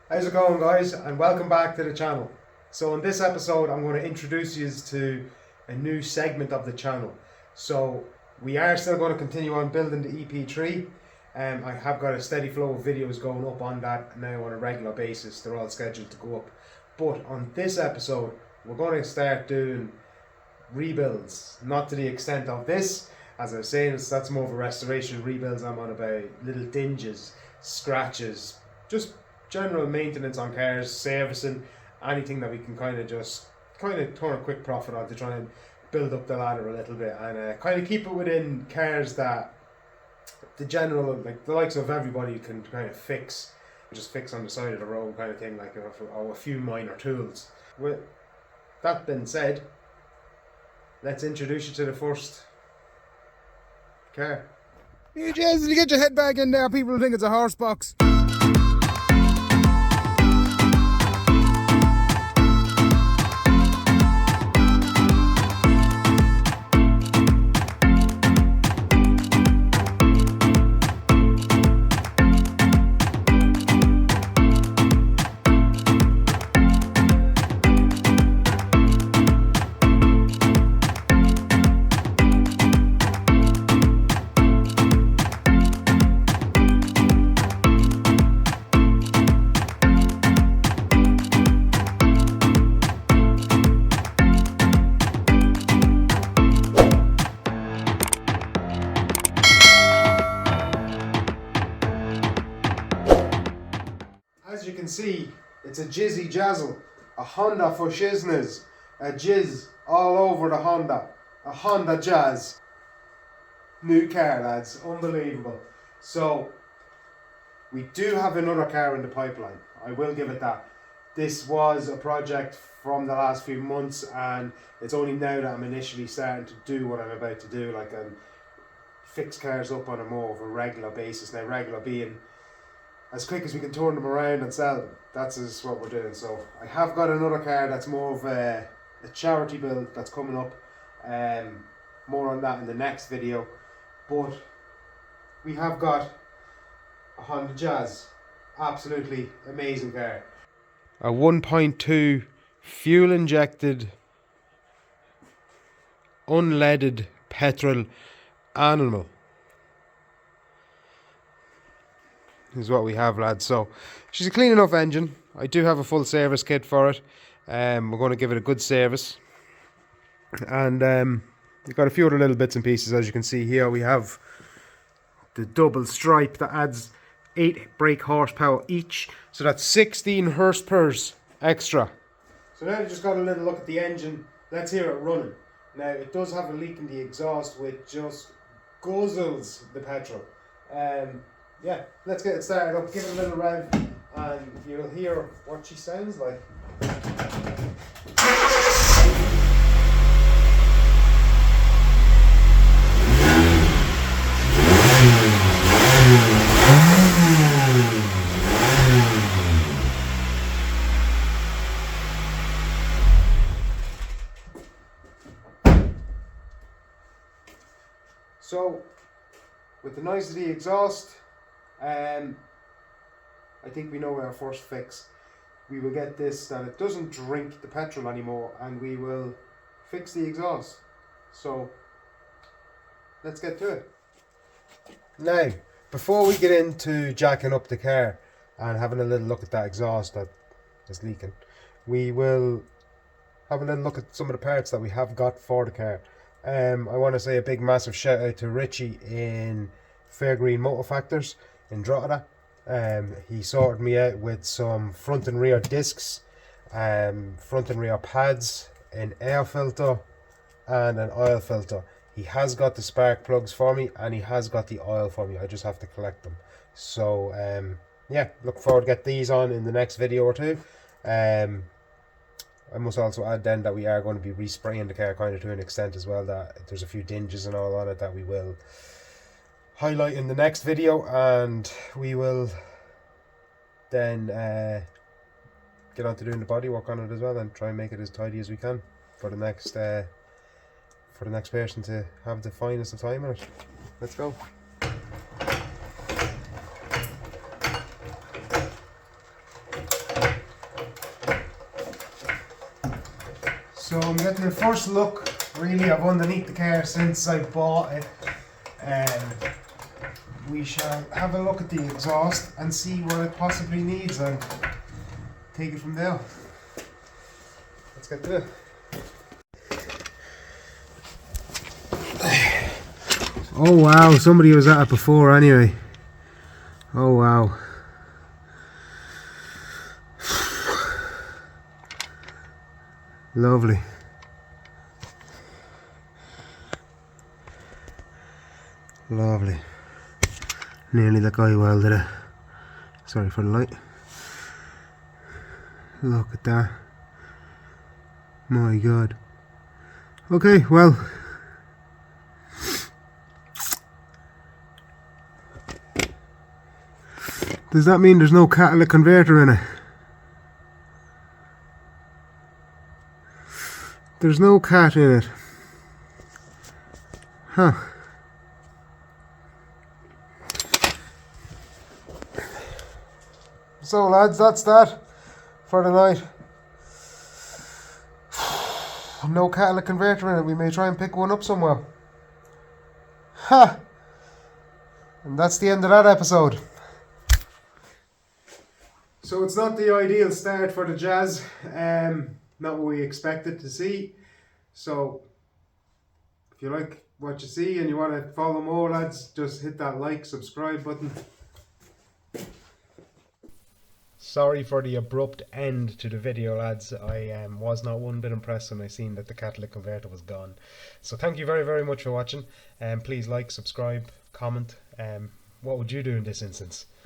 How's it going, guys, and welcome back to the channel. So in this episode I'm going to introduce you to a new segment of the channel. So we are still going to continue on building the EP3. I have got a steady flow of videos going up on that now on a regular basis. They're all scheduled to go up. But on this episode we're going to start doing rebuilds, not to the extent of this. As I was saying, that's more of a restoration. Rebuilds I'm on about little dinges, scratches, just general maintenance on cars, servicing, anything that we can kind of turn a quick profit on to try and build up the ladder a little bit and kind of keep it within cars that the general, like the likes of everybody can kind of fix, just fix on the side of the road kind of thing, like a few minor tools. With that being said, let's introduce you to the first car. You just get your head back in there, people think it's a horse box. As you can see, it's a jizzy jazzle, a Honda for shizness, a jizz all over the Honda, a Honda Jazz. New car, lads, unbelievable. So, we do have another car in the pipeline, I will give it that. This was a project from the last few months and it's only now that I'm initially starting to do what I'm about to do, like fix cars up on a more of a regular basis. Now, regular being as quick as we can turn them around and sell them. That's just what we're doing. So I have got another car that's more of a charity build that's coming up. More on that in the next video. But we have got a Honda Jazz. Absolutely amazing car. A 1.2 fuel injected unleaded petrol animal is what we have, lads. So she's a clean enough engine. I do have a full service kit for it. We're going to give it a good service, and we've got a few other little bits and pieces. As you can see here, we have the double stripe that adds 8 brake horsepower each, so that's 16 horsepower extra. So now we just got a little look at the engine. Let's hear it running. Now it does have a leak in the exhaust which just guzzles the petrol. Yeah, let's get it started up, give it a little rev, and you'll hear what she sounds like. So, with the noise of the exhaust, I think we know our first fix. We will get this that it doesn't drink the petrol anymore, and we will fix the exhaust. So let's get to it. Now, before we get into jacking up the car and having a little look at that exhaust that is leaking, we will have a little look at some of the parts that we have got for the car. I want to say a big massive shout out to Richie in Fairgreen Motor Factors in Drogheda. He sorted me out with some front and rear discs, front and rear pads, an air filter and an oil filter. He has got the spark plugs for me and he has got the oil for me. I just have to collect them. So yeah, look forward to get these on in the next video or two. I must also add then that we are going to be respraying the car kind of to an extent as well, that there's a few dinges and all on it that we will highlight in the next video, and we will then get on to doing the bodywork on it as well and try and make it as tidy as we can for the next person to have the finest of time on it. Let's go. So I'm getting a first look really of underneath the car since I bought it. We shall have a look at the exhaust and see what it possibly needs and take it from there. Let's get to it. Oh wow, somebody was at it before anyway. Oh wow. Lovely. Lovely. Nearly the guy welded it. Sorry for the light. Look at that. My God. Okay, well. Does that mean there's no catalytic converter in it? There's no cat in it. Huh. So lads, that's that for the night. No catalytic converter in it. We may try and pick one up somewhere. Ha! And that's the end of that episode. So it's not the ideal start for the Jazz. Not what we expected to see. So if you like what you see and you want to follow more, lads, just hit that like, subscribe button. Sorry for the abrupt end to the video, lads. I was not one bit impressed when I seen that the catalytic converter was gone. So thank you very, very much for watching. Please like, subscribe, comment. What would you do in this instance?